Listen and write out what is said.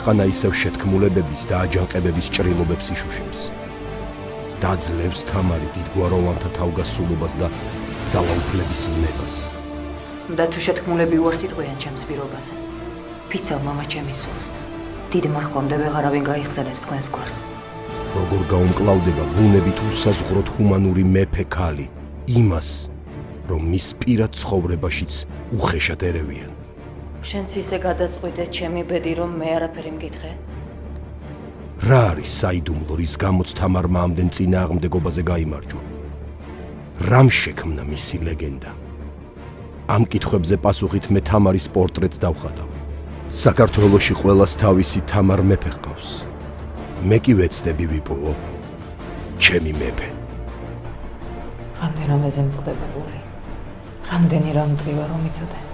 ქვეყანა ისევ შეთქმულებების და აჯანყებების ჭრილობებს იშუშებს. დაძლევს თამარი დიდგვაროვანთა თავგასულობას და ძალაუფლების ვნებას. და თუ შეთქმულები უარს იტყვიან ჩემს პირობაზე. ფიცავ მამა ჩემის სულს. დიდ მარხვამდე ვეღარავინ გაიხსენებს თქვენს გვარს. როგორ გაუმკლავდება ბუნებით უსაზღვროდ ჰუმანური მეფე ქალი იმას, რომ მის პირად ცხოვრებაშიც უხეშად ერევიან. შენც ისე გადაწყვიტე ჩემი ბედი, რომ მე არაფერი მგითხე? რა არის საიდუმლო, რის გამოც თამარმა ამდენ წინააღმდეგობაზე გაიმარჯვა? რამ შექმნა მისი ლეგენდა? ამ კითხვებზე პასუხით მე თამარის პორტრეტს დავხატავ. საქართველოში ყველას თავისი თამარ მეფე ჰყავს. მე კი ვეცდები ვიპოვო ჩემი მეფე. რამდენ რამეზე მწყდება გული? რამდენი რამ მტკივა რომ იცოდე?